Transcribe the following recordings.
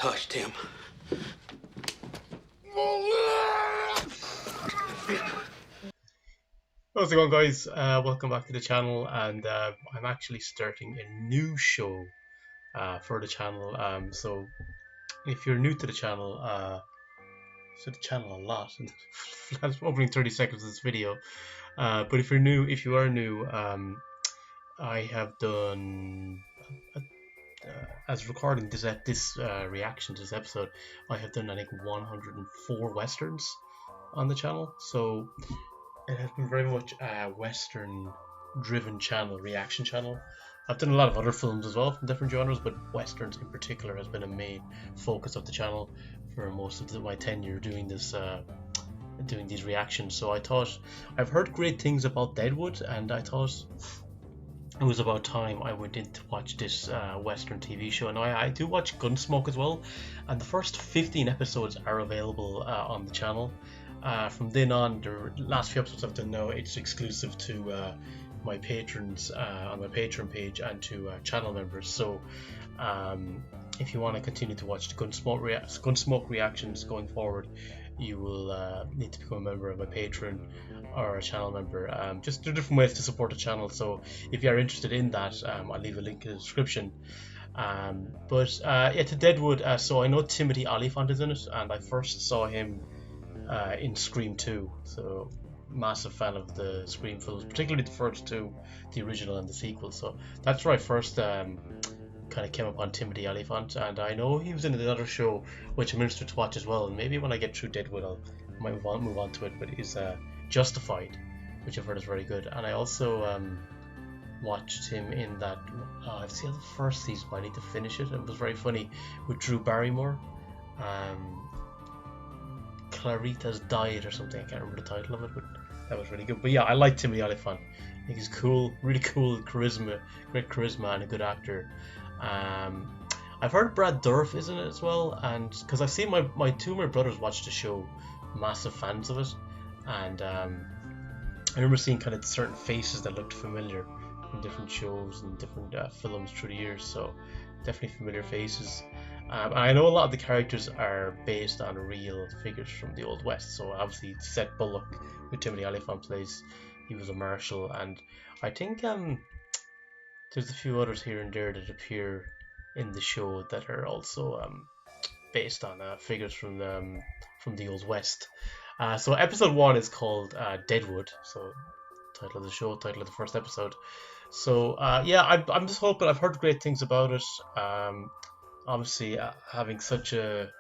touched him. How's it going, guys? Welcome back to the channel, and I'm actually starting a new show for the channel. So if you're new to the channel, so the channel a lot in the last opening 30 seconds of this video. But if you are new, I have done as recording this reaction to this episode, I have done I think 104 westerns on the channel. So it has been very much a Western driven channel, reaction channel. I've done a lot of other films as well from different genres, but Westerns in particular has been a main focus of the channel for most of my tenure doing this, doing these reactions. So I thought, I've heard great things about Deadwood, and I thought it was about time I went in to watch this Western TV show. And I do watch Gunsmoke as well, and the first 15 episodes are available on the channel. From then on, the last few episodes I've done now, it's exclusive to my patrons on my Patreon page and to channel members. So if you want to continue to watch the Gunsmoke reactions going forward, you will need to become a member of my Patreon or a channel member. Just there are different ways to support the channel, so if you are interested in that, I'll leave a link in the description. Yeah, to Deadwood. So I know Timothy Olyphant is in it, and I first saw him in Scream 2, so massive fan of the Scream films, particularly the first two, the original and the sequel. So that's where I first kind of came upon Timothy Olyphant, and I know he was in another show which I'm interested to watch as well. And maybe when I get through Deadwood, I might move on to it. But it's Justified, which I've heard is very good. And I also watched him in that. I've seen the first season, but I need to finish it. It was very funny with Drew Barrymore. Clarita's Diet or something. I can't remember the title of it, but that was really good. But yeah, I like Timothy Olyphant. I think he's cool, really cool, charisma, great charisma, and a good actor. I've heard Brad Dourif is in it as well, and because I've seen my two of my brothers watch the show, massive fans of it, and I remember seeing kind of certain faces that looked familiar in different shows and different films through the years. So definitely familiar faces. I know a lot of the characters are based on real figures from the Old West. So obviously Seth Bullock, who Timothy Olyphant plays, he was a marshal, and I think there's a few others here and there that appear in the show that are also based on figures from the Old West. So episode 1 is called Deadwood. So title of the show, title of the first episode. So yeah, I'm just hoping. I've heard great things about it. Obviously, having such a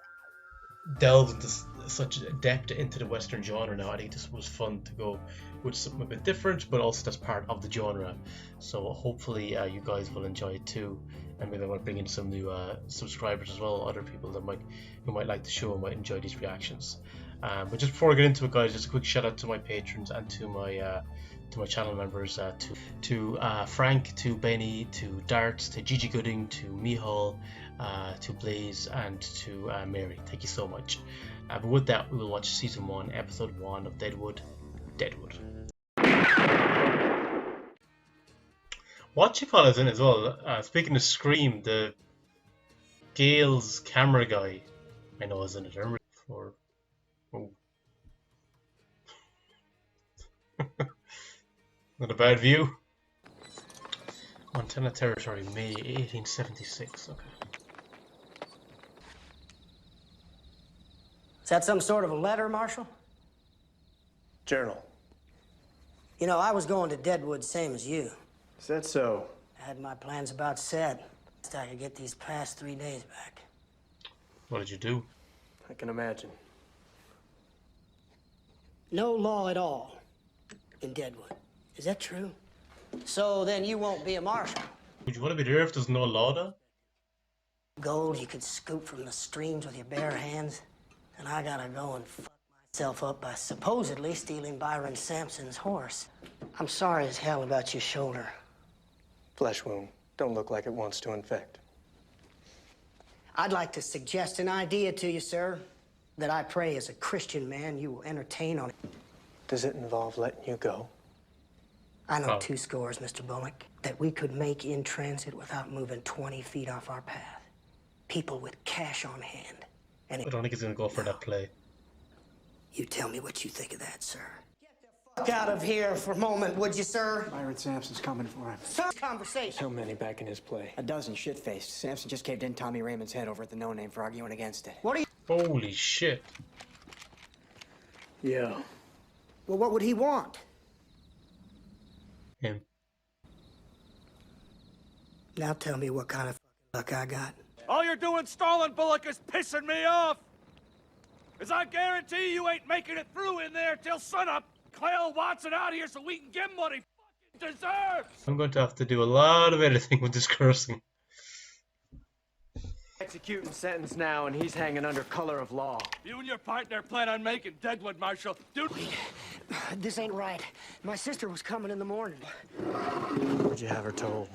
delved into such depth into the Western genre now, I think this was fun to go with something a bit different, but also that's part of the genre. So hopefully you guys will enjoy it too, and maybe I might bring in some new subscribers as well, other people that who might like the show and might enjoy these reactions. But just before I get into it, guys, just a quick shout out to my patrons and to my channel members, to Frank, to Benny, to Darts, to Gigi Gooding, to Mihal, to Blaze, and to Mary. Thank you so much. But with that, we will watch season 1, episode 1 of Deadwood. What you call is in as well. Speaking of Scream, the Gale's camera guy, I know is in it. I remember for. Oh. Not a bad view. Montana Territory, May 1876. Okay. Is that some sort of a letter, Marshal? Journal. You know, I was going to Deadwood, same as you. Is that so? I had my plans about set. I could get these past 3 days back. What did you do? I can imagine. No law at all in Deadwood. Is that true? So then you won't be a marshal. Would you want to be there if there's no law though? Gold you could scoop from the streams with your bare hands. And I gotta go and fuck myself up by supposedly stealing Byron Sampson's horse. I'm sorry as hell about your shoulder. Flesh wound. Don't look like it wants to infect. I'd like to suggest an idea to you, sir, that I pray as a Christian man you will entertain on it. Does it involve letting you go? I know 2 scores, Mr. Bullock, that we could make in transit without moving 20 feet off our path. people with cash on hand. And I don't think he's gonna go for that play. you tell me what you think of that, sir. Get the fuck out of here for a moment, would you, sir? Byron Sampson's coming for him. Sir, conversation. So many back in his play. A dozen shit-faced. Sampson just caved in Tommy Raymond's head over at the No Name for arguing against it. What are you? Holy shit. Yeah. Well, what would he want? Him. Now tell me what kind of fucking luck I got. All you're doing, Stalin Bullock, is pissing me off. 'Cause I guarantee you ain't making it through in there till sunup. Clell wants it out of here so we can give him what he fucking deserves. I'm going to have to do a lot of editing with this cursing. Executing sentence now, and he's hanging under color of law. You and your partner plan on making Deadwood, Marshal. Dude, This ain't right. My sister was coming in the morning. Would you have her told?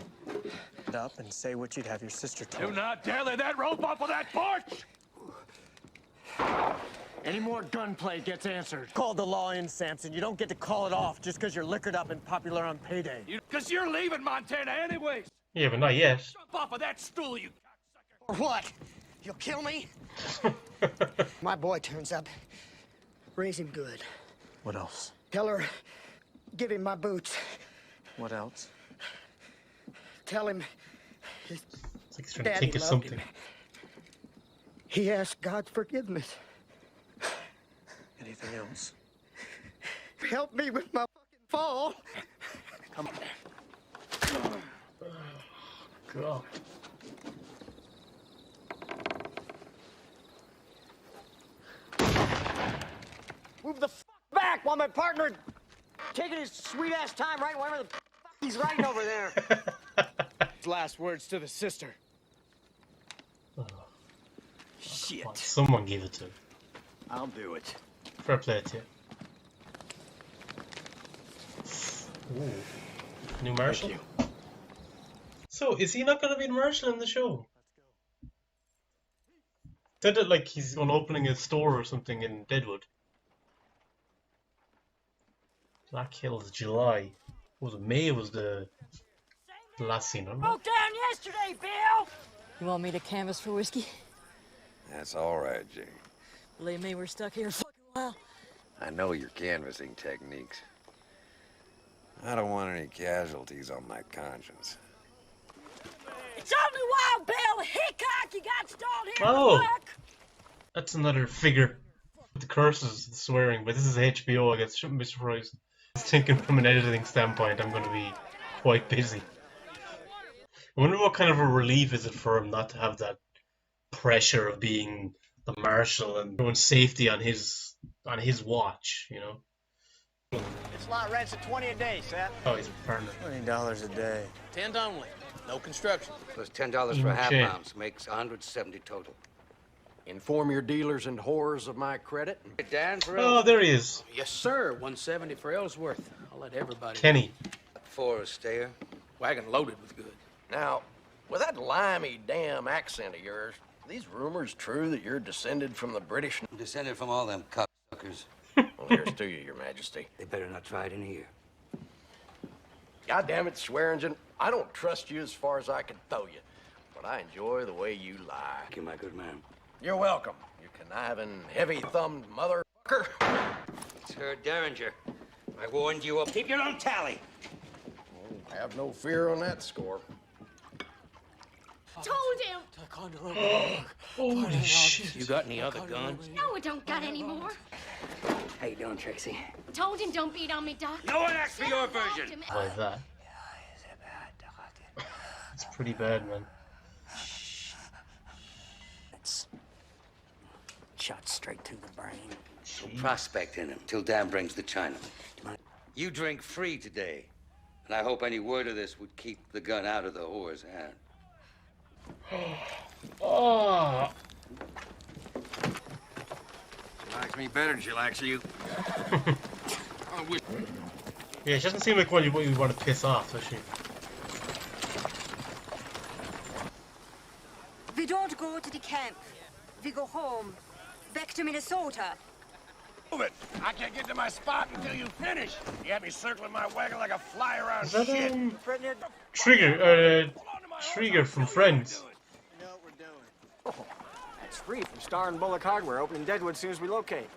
Get up and say what you'd have your sister do told. not dare lay that rope off of that porch. Any more gunplay gets answered. Call the law in, Sampson. You don't get to call it off just because you're liquored up and popular on payday. Because you're leaving Montana anyways. Yeah, but not yet. Jump off of that stool, you cocksucker. Or what? You'll kill me? My boy turns up. Raise him good. What else? Tell her, give him my boots. What else? Tell him his It's like he's trying to daddy think of loved something. him. He asked God's forgiveness. Anything else? Help me with my fucking fall. Come on. God. Move the fuck back while my partner taking his sweet-ass time writing whatever the fuck he's writing over there. Last words to the sister. Shit. Someone gave it to him. I'll do it. Fair play to you. Ooh. New Marshal? you. So, is he not going to be the Marshal in the show? Said it like he's on opening a store or something in Deadwood. Black Hills, July. Was it May? Was the last scene, wasn't it? Broke down yesterday, Bill! You want me to canvass for whiskey? That's all right, Jane. Believe me, we're stuck here a fucking while. I know your canvassing techniques. I don't want any casualties on my conscience. It's only Wild Bill Hickok you got stalled here Oh. at work! That's another figure with the curses, the swearing, but this is HBO, I guess. Shouldn't be surprised. I was thinking from an editing standpoint, I'm going to be quite busy. I wonder what kind of a relief is it for him not to have that pressure of being the Marshal and doing safety on his watch, you know? This lot rents at 20 a day, Seth. Oh, he's a partner. $20 a day. 10 only. No construction. Plus $10 for a half McShane. ounce makes 170 total. Inform your dealers and whores of my credit. Dan for Oh, there he is. Yes, sir. 170 for Ellsworth. I'll let everybody. Kenny. for a stayer. Wagon loaded with goods. Now, with that limey damn accent of yours, are these rumors true that you're descended from the British? I'm descended from all them cocksuckers. Well, here's to you, your majesty. They better not try it in here. God damn it, Swearingen. I don't trust you as far as I can throw you, but I enjoy the way you lie. Thank you, my good man. You're welcome, you conniving, heavy-thumbed motherfucker. It's her Derringer. I warned you up. Keep your own tally. Have no fear on that score. Told him! Holy shit. You got any other guns? No, I don't got any more. How you doing, Trixie? Told him don't beat on me, Doc. No one asked for your version. Like that. It's pretty bad, man. It's shot straight through the brain. No prospect in him till Dan brings the Chinaman. You drink free today, and I hope any word of this would keep the gun out of the whore's hand. Oh, She likes me better than she likes you. yeah, she doesn't seem like one you want to piss off, does she? We don't go to the camp. We go home. Back to Minnesota. Move it. I can't get to my spot until you finish. You had me circling my wagon like a fly around Is that shit. Trigger from Friends? You know what we're doing. It's free from Star and Bullock Hardware, opening Deadwood as soon as we locate.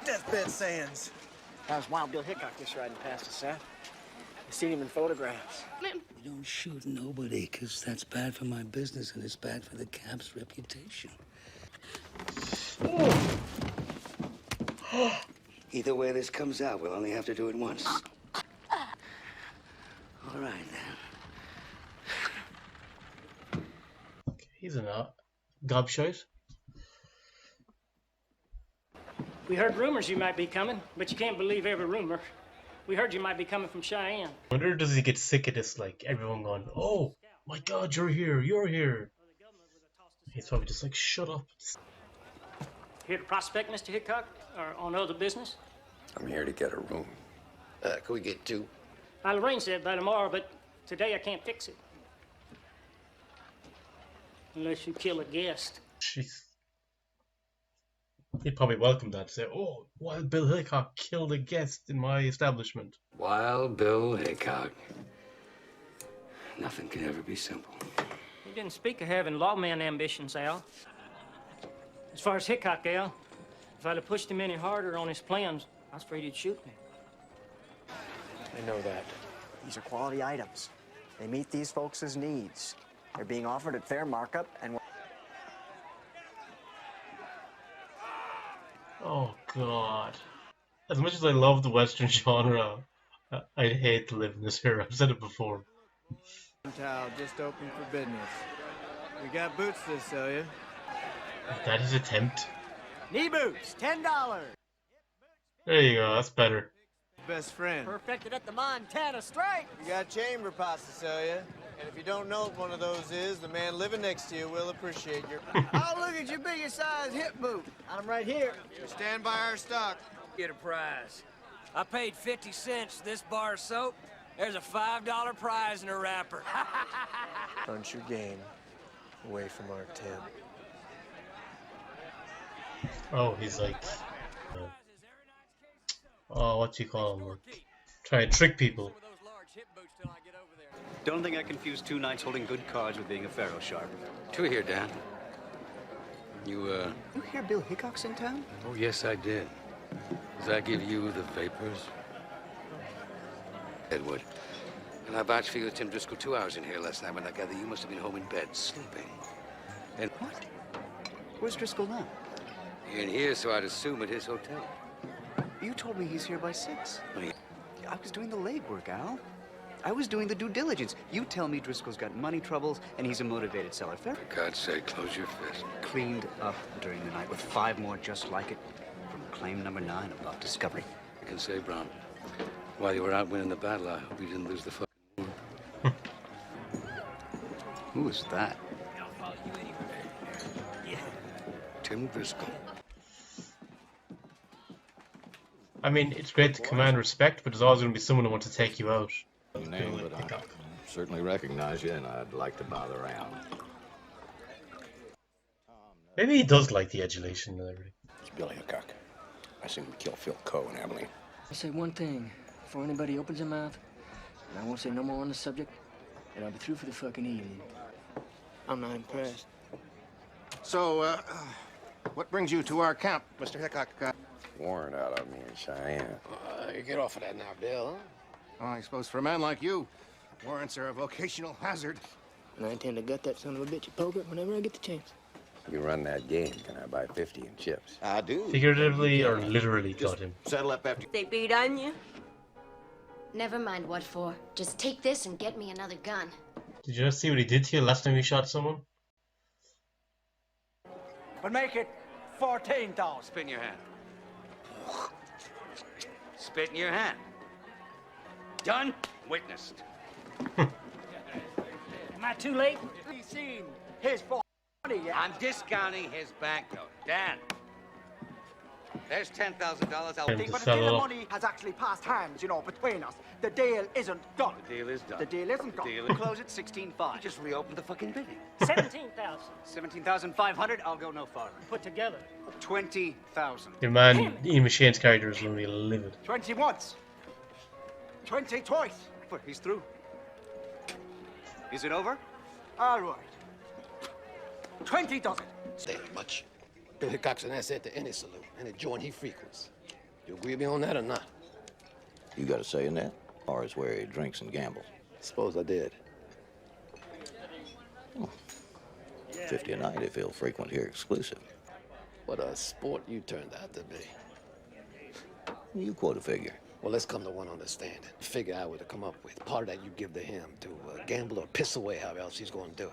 Deathbed Sands. That was Wild Bill Hickok just riding past us, Seth. I seen him in photographs. You don't shoot nobody, because that's bad for my business and it's bad for the cap's reputation. Either way this comes out, we'll only have to do it once. All right, then. Okay, he's a gobshite. We heard rumors you might be coming, but you can't believe every rumor. We heard you might be coming from Cheyenne. I wonder, does he get sick of this, like, everyone going, oh, my God, you're here, you're here. He's probably just like, shut up. Here to prospect, Mr. Hickok, or on other business? I'm here to get a room. Can we get two? I'll arrange that by tomorrow, but today I can't fix it. Unless you kill a guest. Jeez. He'd probably welcome that. Say, oh, Wild Bill Hickok killed a guest in my establishment. Wild Bill Hickok. Nothing can ever be simple. You didn't speak of having lawman ambitions, Al. As far as Hickok, Al, if I'd have pushed him any harder on his plans, I was afraid he'd shoot me. I know that. These are quality items. They meet these folks' needs. They're being offered at fair markup, and Oh, God. As much as I love the Western genre, I'd hate to live in this era. I've said it before. Towel just open for business. We got boots to sell you. That is attempt. knee boots, $10. There you go, that's better. Best friend. Perfected at the Montana Strike. We got chamber pots to sell you. And if you don't know what one of those is, the man living next to you will appreciate your... Oh, look at your biggest size hip boot. I'm right here. We stand by our stock. Get a prize. I paid 50 cents this bar of soap. There's a $5 prize in a wrapper. Punch your game away from our tent. Oh, he's like... oh, what do you call him? Like, try and trick people. Don't think I confused 2 nights holding good cards with being a faro sharp. True here, Dan. You hear Bill Hickok's in town? Oh, yes, I did. Does that give you the vapors? Deadwood. And I vouch for you, Tim Driscoll, 2 hours in here last night when I gather you must have been home in bed, sleeping. And what? Where's Driscoll now? You're in here, so I'd assume at his hotel. You told me he's here by 6. Oh, yeah. I was doing the legwork, Al. I was doing the due diligence. You tell me Driscoll's got money troubles and he's a motivated seller. Fair? For God's sake, close your fist. Cleaned up during the night with 5 more just like it from claim number 9 about discovery. I can say, Brown, while you were out winning the battle, I hope you didn't lose the fucking war. Who is that? Tim Driscoll. I mean, it's great to command respect, but there's always going to be someone who wants to take you out. Name, but I certainly recognize you, and I'd like to bother around. Maybe he does like the adulation and everything. It's Billy Hickok. I seen him kill Phil Coe and Abilene. I'll say one thing before anybody opens their mouth, and I won't say no more on the subject, and I'll be through for the fucking evening. I'm not impressed. So, what brings you to our camp, Mr. Hickok? Warrant out on me in Cheyenne. You get off of that now, Bill, huh? Well, I suppose for a man like you, warrants are a vocational hazard. And I intend to gut that son of a bitch at poker whenever I get the chance. You run that game, can I buy 50 in chips? I do. Figuratively or literally got him. Settle up after... They beat on you? Never mind what for. Just take this and get me another gun. Did you not see what he did to you last time he shot someone? But make it 14,000. Spit in your hand. Spit in your hand. Done. Witnessed. Am I too late? He's seen his money yet. I'm discounting his banknote. Dan. There's $10,000. I'll But until the money has actually passed hands, you know, between us, the deal isn't done. The deal is done. The deal isn't done. Deal We'll close at 16.5. You just reopened the fucking bidding. 17,000. 17,500. I'll go no farther. Put together. 20,000. Your man, Ian McShane's character is going to be livid. 20 once. 20 twice. But he's through. Is it over? All right. 20 dozen. Say much. Bill Hickok's an asset to any saloon, any joint he frequents. You agree with me on that or not? You got a say in that? Or is where he drinks and gambles? Suppose I did. 50 a night if he'll frequent here exclusive. What a sport you turned out to be. You quote a figure. Well, let's come to one understanding. The figure I would have come up with. Part of that you give to him to gamble or piss away, however else he's going to do it.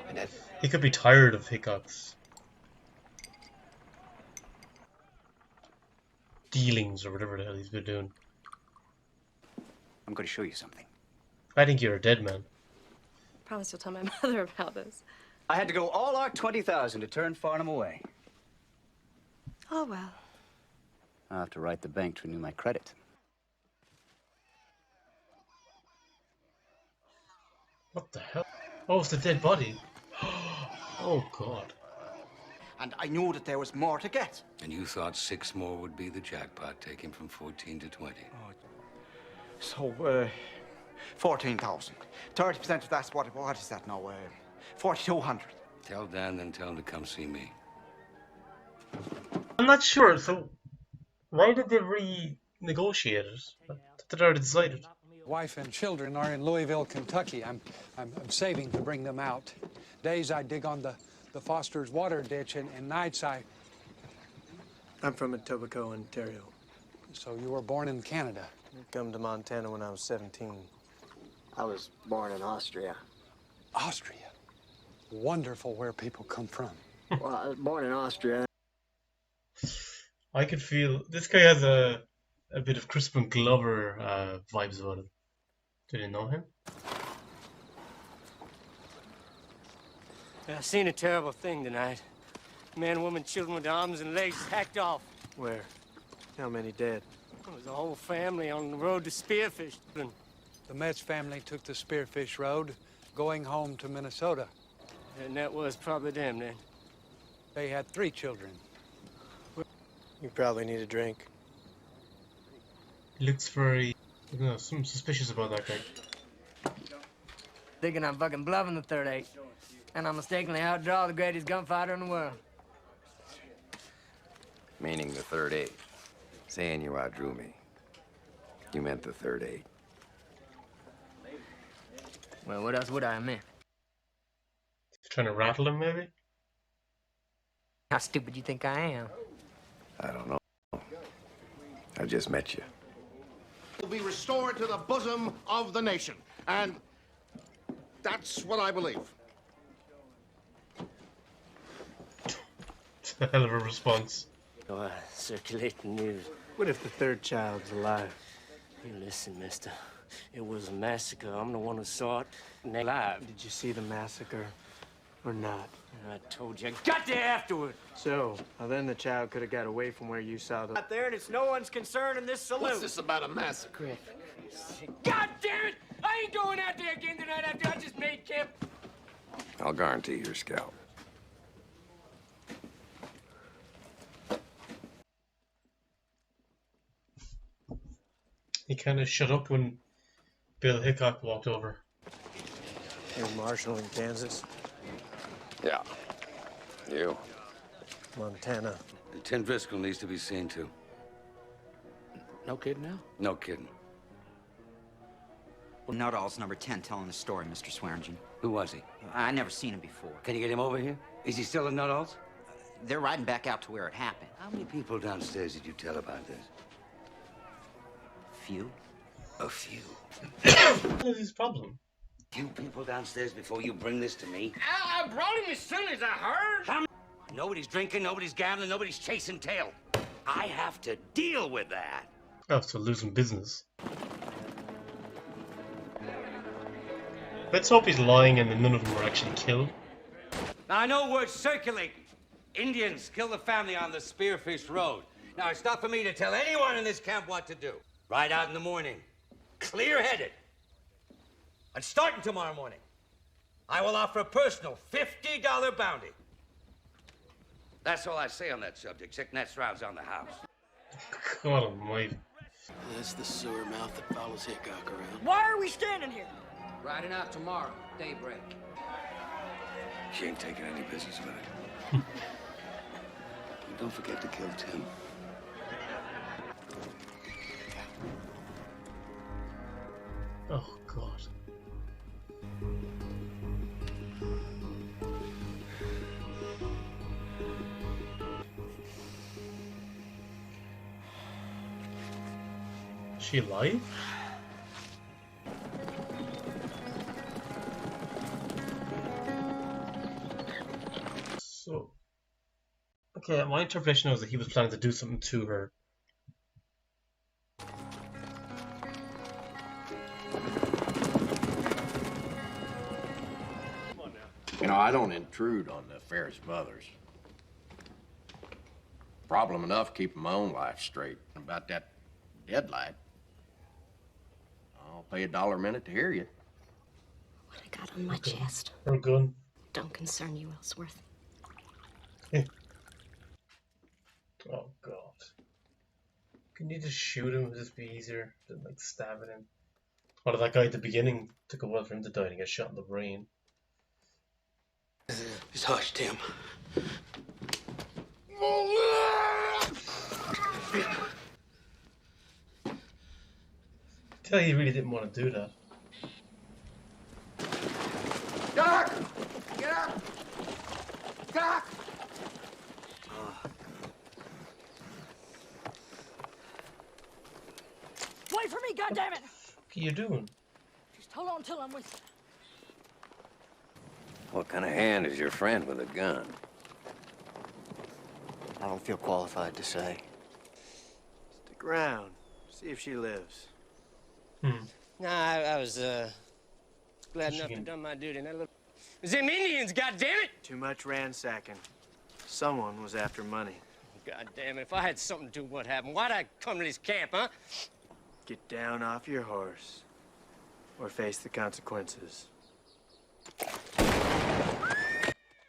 And that... He could be tired of Hickok's dealings or whatever the hell he's been doing. I'm going to show you something. I think you're a dead man. Promise you'll tell my mother about this. I had to go all out 20,000 to turn Farnham away. Oh, well. I'll have to write the bank to renew my credit. What the hell? Oh, it's the dead body. Oh, God. And I knew that there was more to get. And you thought 6 more would be the jackpot, take him from 14 to 20. So, 14,000. 30% of that's what is that now? 4,200. Tell Dan, then tell him to come see me. I'm not sure, so why did they renegotiate it? They'd already decided. Wife and children are in Louisville, Kentucky. I'm saving to bring them out. Days I dig on the Foster's water ditch, and nights I'm from Etobicoke, Ontario. So you were born in Canada? I come to Montana when I was 17. I was born in Austria. Austria? Wonderful where people come from. Well, I was born in Austria. I could feel this guy has a bit of Crispin Glover vibes about him. Did you know him? I seen a terrible thing tonight. Man, woman, children with arms and legs hacked off. Where? How many dead? It was a whole family on the road to Spearfish. The Metz family took the Spearfish Road, going home to Minnesota. And that was probably them then. They had 3 children. You probably need a drink. He looks very, something suspicious about that guy. Thinking I'm fucking bluffing the 3rd 8. And I mistakenly outdraw the greatest gunfighter in the world. Meaning the 3rd 8. Saying you outdrew me. You meant the 3rd 8. Well, what else would I have meant? Trying to rattle him, maybe? How stupid you think I am? I don't know. I just met you. Will be restored to the bosom of the nation. And that's what I believe. It's a hell of a response. Oh, circulating news. What if the 3rd child's alive? Hey, listen, mister. It was a massacre. I'm the one who saw it. Alive. Did you see the massacre or not? I told you. I got there afterward. So, well, then the child could have got away from where you saw the... Out there, and it's no one's concern in this saloon. What's this about a massacre? God damn it! I ain't going out there again tonight after I just made camp. I'll guarantee your scalp. He kind of shut up when Bill Hickok walked over. You're Marshall in Kansas? Yeah. You? Montana. Lieutenant Driscoll needs to be seen too. No kidding now? No kidding. Nuttall's number 10 telling the story, Mr. Swearingen. Who was he? I never seen him before. Can you get him over here? Is he still in Nuttall's? They're riding back out to where it happened. How many people downstairs did you tell about this? Few. A few. What is his problem? Few people downstairs before you bring this to me? I brought him as soon as I heard. Nobody's drinking, nobody's gambling, nobody's chasing tail. I have to deal with that. Oh, so losing business. Let's hope he's lying and then none of them were actually killed. Now, I know words circulating. Indians killed the family on the Spearfish Road. Now, it's not for me to tell anyone in this camp what to do. Ride out in the morning, clear-headed. And starting tomorrow morning, I will offer a personal $50 bounty. That's all I say on that subject. Sick nets rounds on the house. God almighty. That's the sewer mouth that follows Hickok around. Why are we standing here? Riding out tomorrow, daybreak. She ain't taking any business with it. And don't forget to kill Tim. Oh, God. Is she alive? So, okay, my interpretation was that he was planning to do something to her. You know, I don't intrude on the affairs of others. Problem enough keeping my own life straight. About that deadlight, I'll pay $1 a minute to hear you. What I got on my chest Her gun. don't concern you, Ellsworth. Oh, God. Can you just shoot him? Would this be easier than, like, stabbing him? Or that guy at the beginning took a while for him to die and he got shot in the brain. Just hush, Tim. Tell you he really didn't want to do that. Doc! Get up! Doc! Wait for me, goddammit! What are you doing? Just hold on till I'm with you. What kind of hand is your friend with a gun? I don't feel qualified to say. Stick around. See if she lives. Nah, I was, glad enough to done my duty. And that little... It was them Indians, goddammit! Too much ransacking. Someone was after money. God damn it, if I had something to do with what happened, why'd I come to this camp, huh? Get down off your horse. Or face the consequences.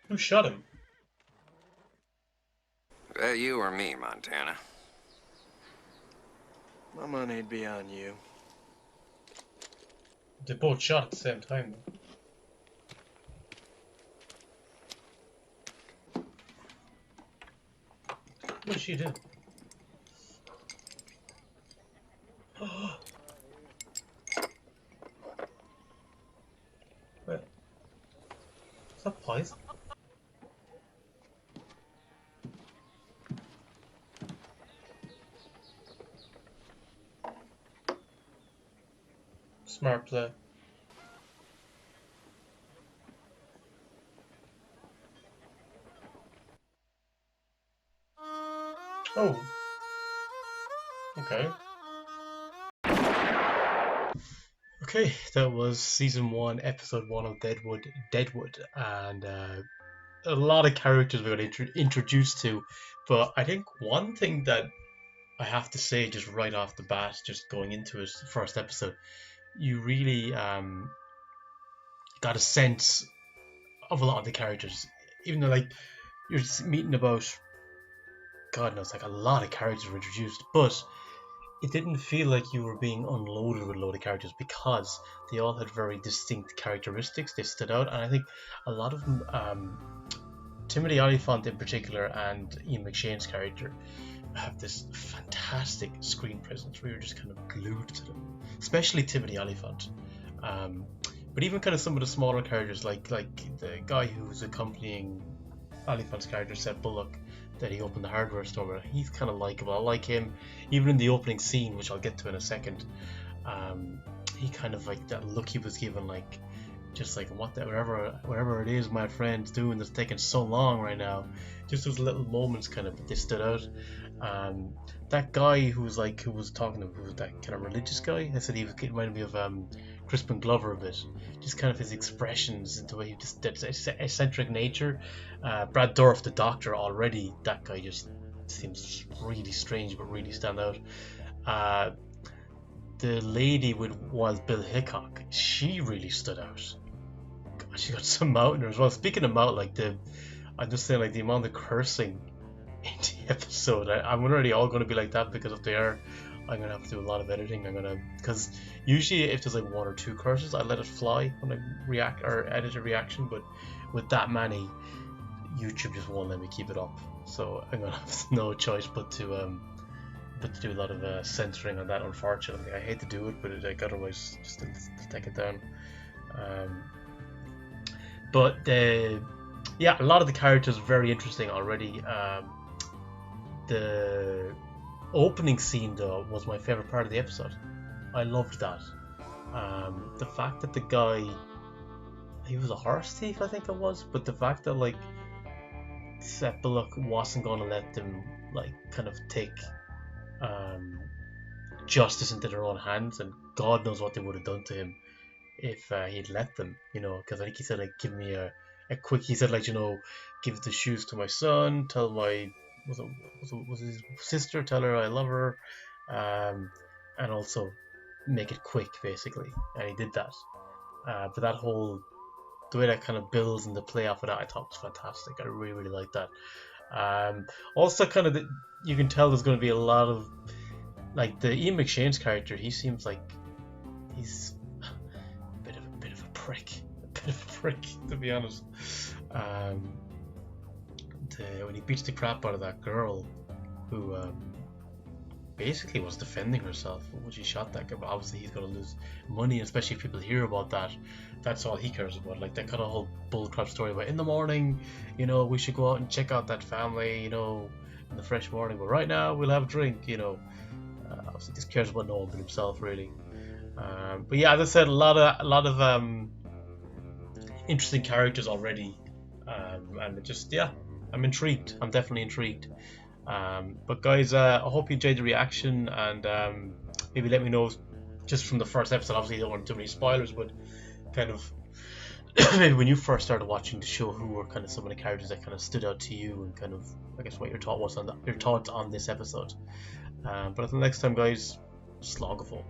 Who shot him? That you or me, Montana? My money'd be on you. They both shot at the same time, though. What did she do? Wait. Is that poison? Smart play. Oh. Okay. Okay, that was season 1, episode 1 of Deadwood, and a lot of characters we got introduced to. But I think one thing that I have to say, just right off the bat, just going into it, first episode, you really got a sense of a lot of the characters, even though like you're just meeting about, God knows, like a lot of characters were introduced, but it didn't feel like you were being unloaded with a load of characters because they all had very distinct characteristics. They stood out, and I think a lot of them, Timothy Olyphant in particular and Ian McShane's character, have this fantastic screen presence where you're just kind of glued to them, especially Timothy Olyphant. But even kind of some of the smaller characters, like the guy who's accompanying Olyphant's character, Seth Bullock, that he opened the hardware store with, he's kind of likable. I like him. Even in the opening scene, which I'll get to in a second, he kind of like that look he was given, like just like whatever it is my friend's doing that's taking so long right now. Just those little moments kind of, they stood out. That guy who was talking to him, who was that kind of religious guy, I said he reminded me of Crispin Glover a bit. Just kind of his expressions and the way he just, that eccentric nature. Brad Dourif, the doctor, already, that guy just seems really strange but really stand out. The lady was Bill Hickok. She really stood out. God, she got some mouth in her as well. Speaking of mouth, I'm just saying, like the amount of cursing in the episode, I'm already all going to be like that, because if they are, I'm going to have to do a lot of editing. Because usually if there's like 1 or 2 curses, I let it fly when I react or edit a reaction, but with that many, YouTube just won't let me keep it up. So I'm gonna have no choice but to do a lot of censoring on that. Unfortunately, I hate to do it, but like otherwise, just to take it down. But yeah, a lot of the characters are very interesting already. The opening scene though was my favorite part of the episode. I loved that. The fact that the guy, he was a horse thief, I think it was, but the fact that like Seth Bullock wasn't going to let them like kind of take justice into their own hands, and God knows what they would have done to him if he'd let them, you know, because I think he said like, give me a quick, he said like, you know, give the shoes to my son, tell my was his sister, tell her I love her, and also make it quick basically, and he did that. But that whole, the way that kind of builds and the play off of that, I thought was fantastic. I really like that. Also kind of you can tell there's going to be a lot of like the Ian McShane's character. He seems like he's a bit of a prick, to be honest. When he beats the crap out of that girl who basically was defending herself when she shot that guy, but obviously he's going to lose money, especially if people hear about that. That's all he cares about, like that kind of whole bullcrap story about in the morning, you know, we should go out and check out that family, you know, in the fresh morning, but right now we'll have a drink, you know. Obviously just cares about no one but himself, really. But yeah, as I said, a lot of interesting characters already, and it just, yeah, I'm intrigued. I'm definitely intrigued. But guys, I hope you enjoyed the reaction, and maybe let me know just from the first episode. Obviously, you don't want too many spoilers, but kind of maybe when you first started watching the show, who were kind of some of the characters that kind of stood out to you, and kind of, I guess, what your thoughts on this episode. But until next time, guys, slogful.